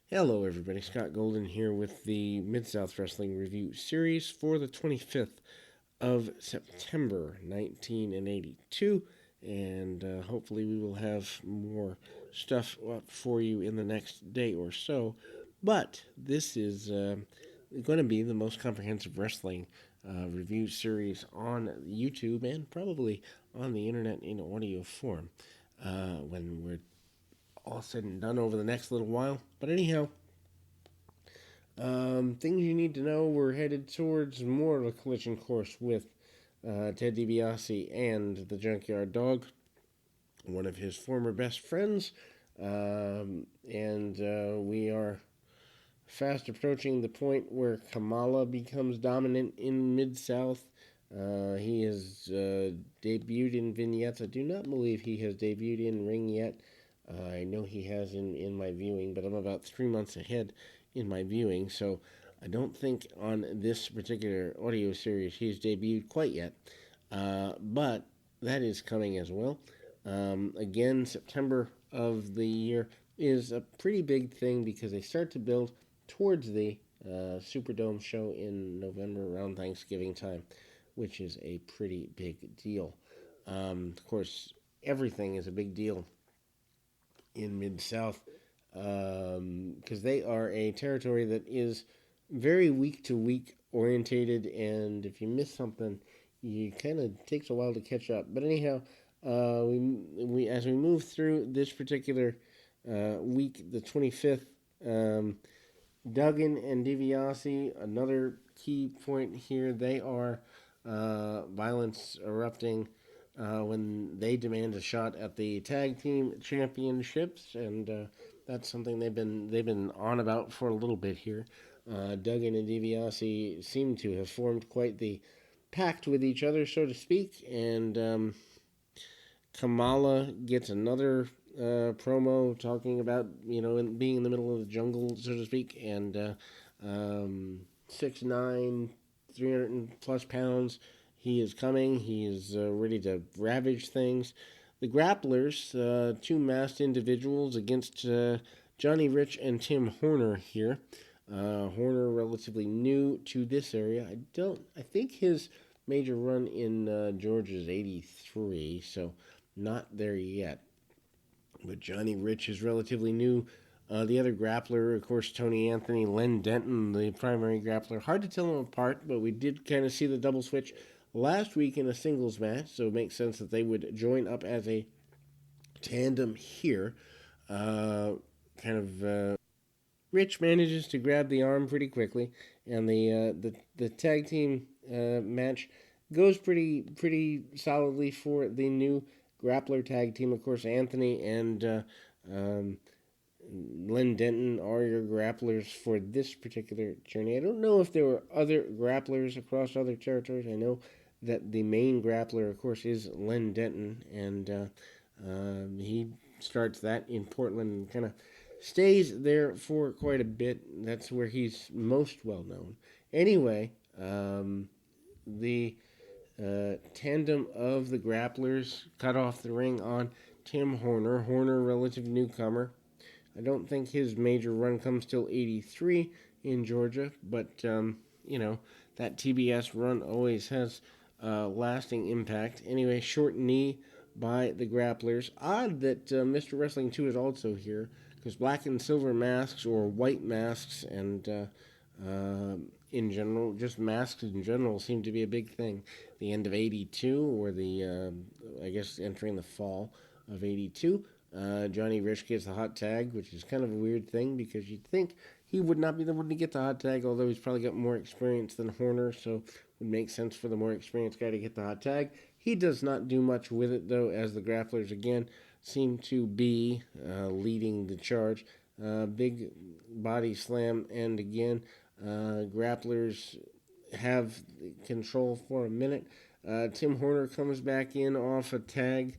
Hello, everybody. Scott Golden here with the Mid-South Wrestling Review Series for the 25th of September, 1982. And hopefully, we will have more stuff up for you in the next day or so. But this is going to be the most comprehensive wrestling review series on YouTube and probably on the internet in audio form when we're all said and done over the next little while. But anyhow, things you need to know, we're headed towards more of a collision course with Ted DiBiase and the Junkyard Dog, one of his former best friends. And we are fast approaching the point where Kamala becomes dominant in Mid-South. He has debuted in vignettes. I do not believe he has debuted in ring yet. I know he has in my viewing, but I'm about 3 months ahead in my viewing, so I don't think on this particular audio series he's debuted quite yet. But that is coming as well. Again, September of the year is a pretty big thing because they start to build towards the Superdome show in November around Thanksgiving time, which is a pretty big deal. Of course, everything is a big deal in Mid South because they are a territory that is very week to week orientated, and if you miss something, you kind of takes a while to catch up. But anyhow, we as we move through this particular week, the 25th, Duggan and DiBiase, another key point here. They are violence erupting when they demand a shot at the tag team championships, and that's something they've been on about for a little bit here. Duggan and DiBiase seem to have formed quite the pact with each other, so to speak, and Kamala gets another promo talking about being in the middle of the jungle, so to speak, and 6'9", 300 plus pounds. He is coming. He is ready to ravage things. The grapplers, two masked individuals against Johnny Rich and Tim Horner here. Horner relatively new to this area. I think his major run in Georgia is 83, so not there yet. But Johnny Rich is relatively new. The other grappler, of course, Tony Anthony, Len Denton, the primary grappler. Hard to tell them apart, but we did kind of see the double switch last week in a singles match, so it makes sense that they would join up as a tandem here. Kind of Rich manages to grab the arm pretty quickly, and the tag team match goes pretty solidly for the new grappler tag team. Of course, Anthony and Len Denton are your grapplers for this particular journey. I don't know if there were other grapplers across other territories. I know that the main grappler, of course, is Len Denton, and he starts that in Portland and kind of stays there for quite a bit. That's where he's most well known. Anyway, the tandem of the grapplers cut off the ring on Tim Horner. Horner, relative newcomer. I don't think his major run comes till 83 in Georgia, but, that TBS run always has lasting impact. Anyway, short knee by the grapplers. Odd that Mr. Wrestling 2 is also here, because black and silver masks or white masks and in general, just masks in general seem to be a big thing. The end of 82 or I guess entering the fall of 82. Johnny Rich gets the hot tag, which is kind of a weird thing because you'd think he would not be the one to get the hot tag, although he's probably got more experience than Horner, so it would make sense for the more experienced guy to get the hot tag. He does not do much with it, though, as the grapplers, again, seem to be leading the charge. Big body slam, and again, grapplers have control for a minute. Tim Horner comes back in off a tag.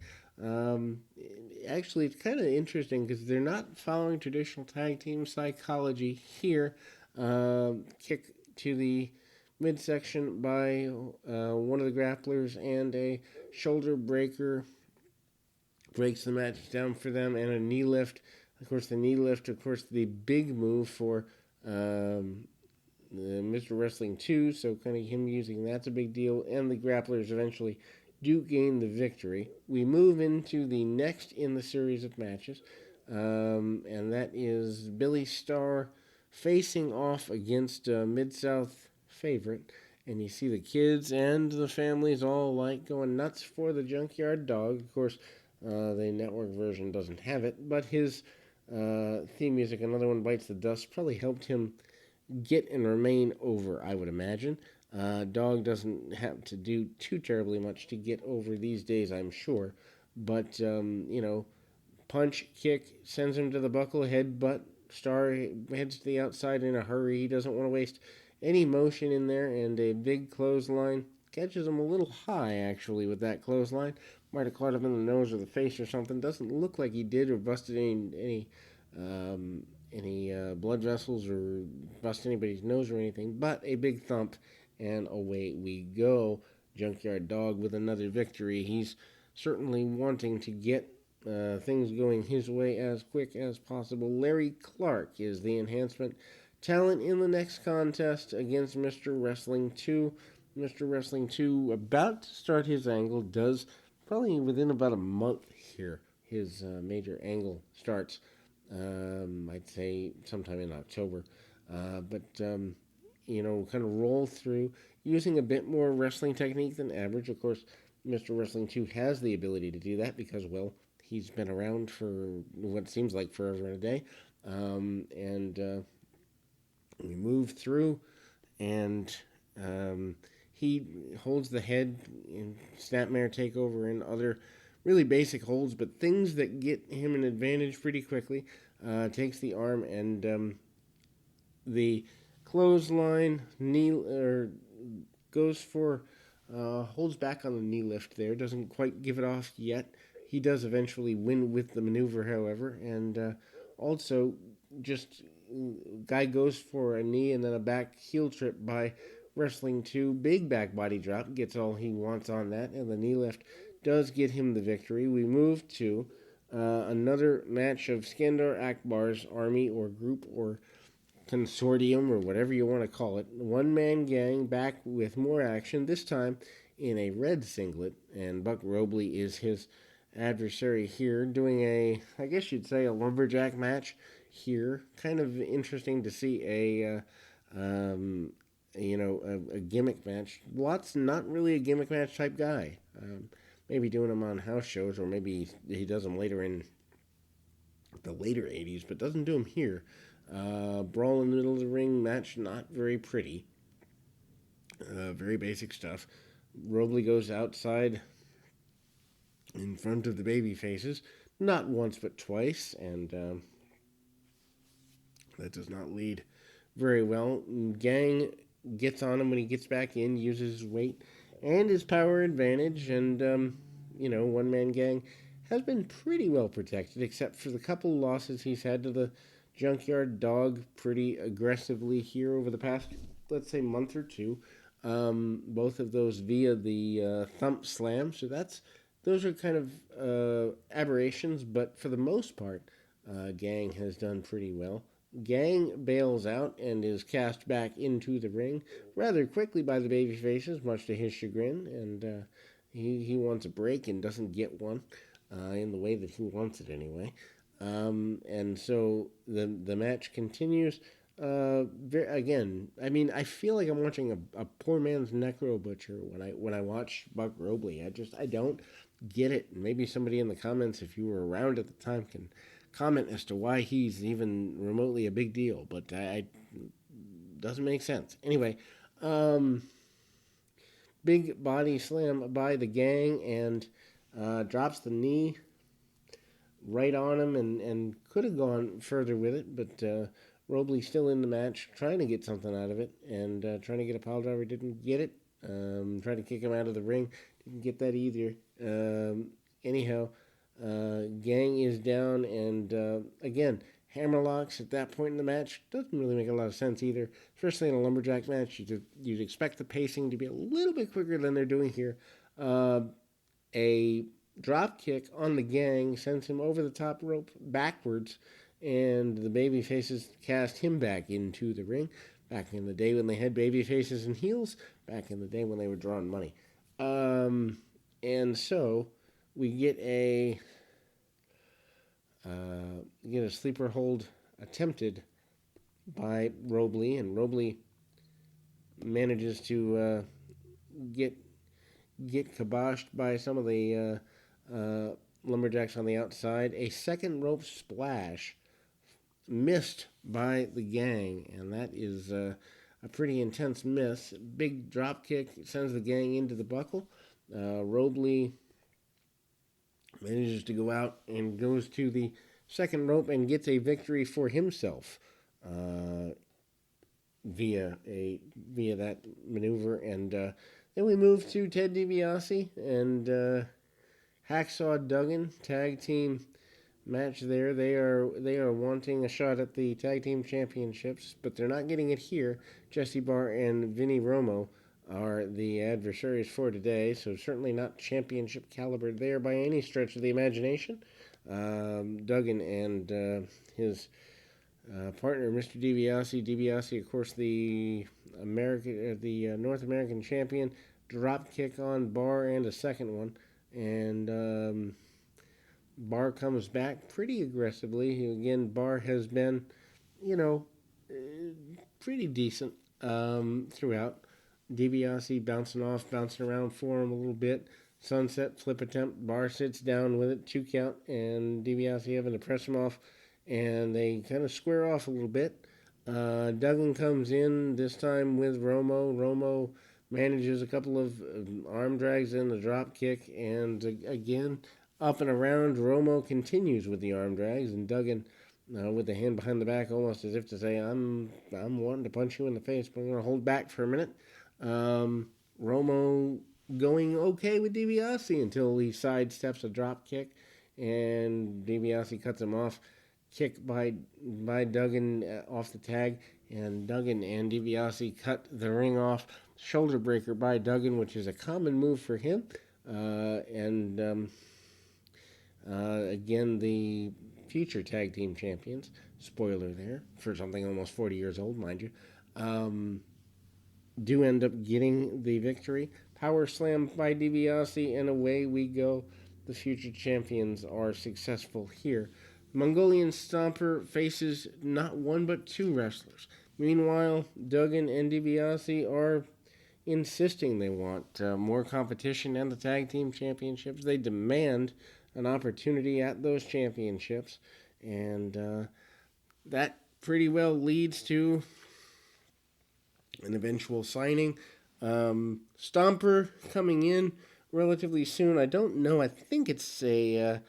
Actually, it's kind of interesting because they're not following traditional tag team psychology here. Kick to the midsection by one of the grapplers and a shoulder breaker breaks the match down for them, and a knee lift Of course, the knee lift, of course, the big move for Mr. Wrestling 2, so kind of him using that's a big deal, and the grapplers eventually do gain the victory. We move into the next in the series of matches, and that is Billy Starr facing off against a Mid-South favorite. And you see the kids and the families all like going nuts for the Junkyard Dog. Of course, the network version doesn't have it, but his theme music, Another One Bites the Dust, probably helped him get and remain over, I would imagine. Dog doesn't have to do too terribly much to get over these days, I'm sure. But, punch, kick, sends him to the buckle, headbutt. Star heads to the outside in a hurry. He doesn't want to waste any motion in there, and a big clothesline catches him a little high, actually, with that clothesline. Might have caught him in the nose or the face or something. Doesn't look like he did or busted any blood vessels or bust anybody's nose or anything, but a big thump, and away we go. Junkyard Dog with another victory. He's certainly wanting to get things going his way as quick as possible. Larry Clark is the enhancement talent in the next contest against Mr. Wrestling 2. Mr. Wrestling 2 about to start his angle, does probably within about a month here. His major angle starts. I'd say sometime in October. But kind of roll through using a bit more wrestling technique than average. Of course, Mr. Wrestling 2 has the ability to do that because, well, he's been around for what seems like forever and a day. And we move through, and he holds the head in Snapmare Takeover and other really basic holds, but things that get him an advantage pretty quickly. Takes the arm and the clothesline knee or goes for holds back on the knee lift there. Doesn't quite give it off yet. He does eventually win with the maneuver, however, and also just guy goes for a knee and then a back heel trip by Wrestling 2. Big back body drop, gets all he wants on that, and the knee lift does get him the victory. We move to another match of Skandar Akbar's army or group or consortium or whatever you want to call it. One-man gang back with more action, this time in a red singlet, and Buck Robley is his adversary here, doing I guess you'd say, a lumberjack match here. Kind of interesting to see a gimmick match. Watts not really a gimmick match type guy. Maybe doing them on house shows, or maybe he does them later in the later 80s, but doesn't do them here. Brawl in the middle of the ring match, not very pretty. Very basic stuff. Robley goes outside in front of the baby faces, not once but twice, and that does not lead very well. Gang gets on him when he gets back in, uses his weight and his power advantage, and One Man Gang has been pretty well protected, except for the couple losses he's had to the Junkyard Dog pretty aggressively here over the past, let's say, month or two. Both of those via the thump slam, so those are kind of aberrations, but for the most part, Gang has done pretty well. Gang bails out and is cast back into the ring rather quickly by the babyfaces, much to his chagrin, and he wants a break and doesn't get one in the way that he wants it anyway. And so the match continues. Again, I mean, I feel like I'm watching a poor man's Necro Butcher when I watch Buck Robley. I don't get it. Maybe somebody in the comments, if you were around at the time, can comment as to why he's even remotely a big deal, but I doesn't make sense. Anyway, big body slam by the Gang, and drops the knee right on him, and could have gone further with it, but Robley still in the match, trying to get something out of it, and trying to get a pile driver, didn't get it. Tried to kick him out of the ring, didn't get that either. Anyhow, Gang is down, and again, hammerlocks at that point in the match doesn't really make a lot of sense either, especially in a lumberjack match. You'd expect the pacing to be a little bit quicker than they're doing here. A drop kick on the Gang sends him over the top rope backwards, and the baby faces cast him back into the ring. Back in the day when they had baby faces and heels, back in the day when they were drawing money. And so we get a sleeper hold attempted by Robley, and Robley manages to get kiboshed by some of the lumberjacks on the outside. A second rope splash missed by the gang, and that is a pretty intense miss. Big drop kick sends the gang into the buckle. Robley manages to go out and goes to the second rope and gets a victory for himself via that maneuver. And then we move to Ted DiBiase and Hacksaw Duggan tag team match there. They are wanting a shot at the tag team championships, but they're not getting it here. Jesse Barr and Vinny Romo are the adversaries for today, so certainly not championship caliber there by any stretch of the imagination. Duggan and his partner, Mr. DiBiase. DiBiase, of course, the North American champion. Drop kick on Barr and a second one, and Barr comes back pretty aggressively. Again, Barr has been, pretty decent throughout. DiBiase bouncing around for him a little bit. Sunset flip attempt. Barr sits down with it, 2 count, and DiBiase having to press him off, and they kind of square off a little bit. Duggan comes in this time with Romo. Romo manages a couple of arm drags in the drop kick, and again, up and around. Romo continues with the arm drags, and Duggan with the hand behind the back, almost as if to say, I'm wanting to punch you in the face, but I'm going to hold back for a minute. Romo going okay with DiBiase until he sidesteps a drop kick, and DiBiase cuts him off. Kick by Duggan off the tag, and Duggan and DiBiase cut the ring off. Shoulder breaker by Duggan, which is a common move for him. Again, the future tag team champions, spoiler there, for something almost 40 years old, mind you, do end up getting the victory. Power slam by DiBiase, and away we go. The future champions are successful here. Mongolian Stomper faces not one but 2 wrestlers. Meanwhile, Duggan and DiBiase are insisting they want more competition and the tag team championships. They demand an opportunity at those championships, and that pretty well leads to an eventual signing. Stomper coming in relatively soon. I don't know. I think it's a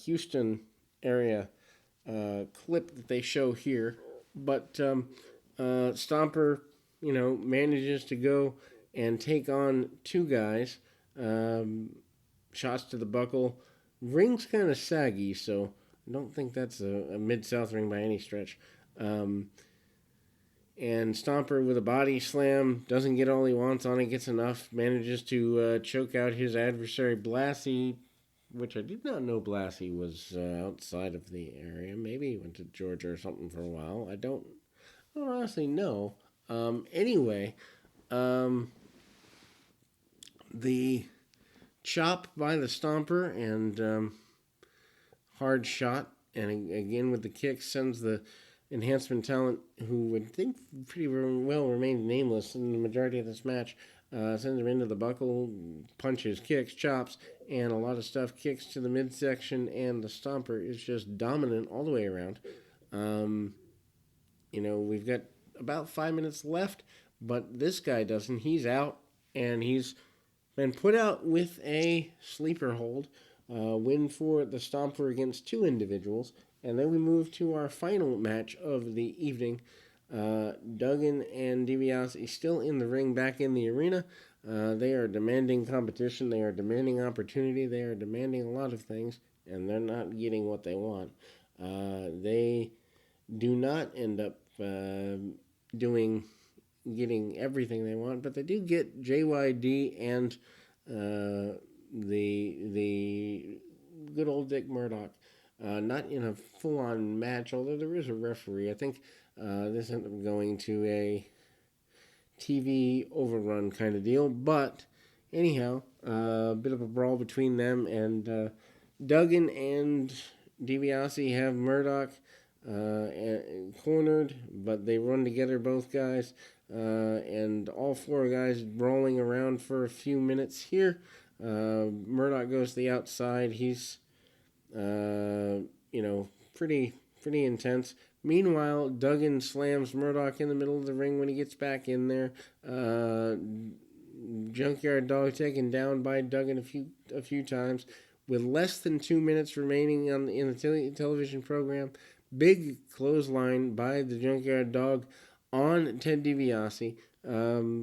Houston area clip that they show here, but Stomper, manages to go and take on 2 guys. Shots to the buckle. Ring's kind of saggy, so I don't think that's a Mid-South ring by any stretch. And Stomper with a body slam, doesn't get all he wants on it, gets enough, manages to choke out his adversary Blassie, which I did not know Blassie was outside of the area. Maybe he went to Georgia or something for a while. I don't honestly know. Anyway, the chop by the Stomper and hard shot, and again with the kick sends the enhancement talent, who would think pretty well remained nameless in the majority of this match, sends him into the buckle, punches, kicks, chops, and a lot of stuff. Kicks to the midsection, and the Stomper is just dominant all the way around. We've got about 5 minutes left, but this guy doesn't. He's out, and he's been put out with a sleeper hold. Win for the Stomper against 2 individuals. And then we move to our final match of the evening. Duggan and DiBiase still in the ring, back in the arena. They are demanding competition. They are demanding opportunity. They are demanding a lot of things, and they're not getting what they want. They do not end up getting everything they want, but they do get JYD and the good old Dick Murdoch not in a full-on match, although there is a referee. I think this ended up going to a TV overrun kind of deal. But anyhow, a bit of a brawl between them, and Duggan and DiBiase have Murdoch cornered, but they run together, both guys, and all four guys brawling around for a few minutes here. Murdoch goes to the outside. He's, pretty intense. Meanwhile, Duggan slams Murdoch in the middle of the ring when he gets back in there. Junkyard Dog taken down by Duggan a few times. With less than 2 minutes remaining in the television program, big clothesline by the Junkyard Dog on Ted DiBiase.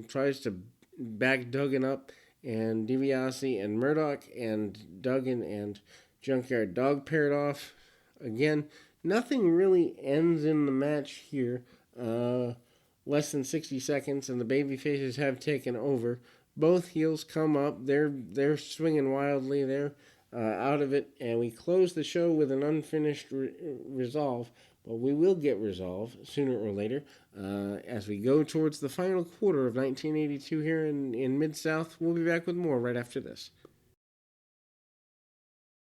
Tries to back Duggan up, and DiBiase and Murdoch and Duggan and Junkyard Dog paired off. Again, nothing really ends in the match here. Less than 60 seconds, and the babyfaces have taken over. Both heels come up. They're swinging wildly. They're out of it, and we close the show with an unfinished resolve. But we will get resolve sooner or later as we go towards the final quarter of 1982 here in Mid-South. We'll be back with more right after this.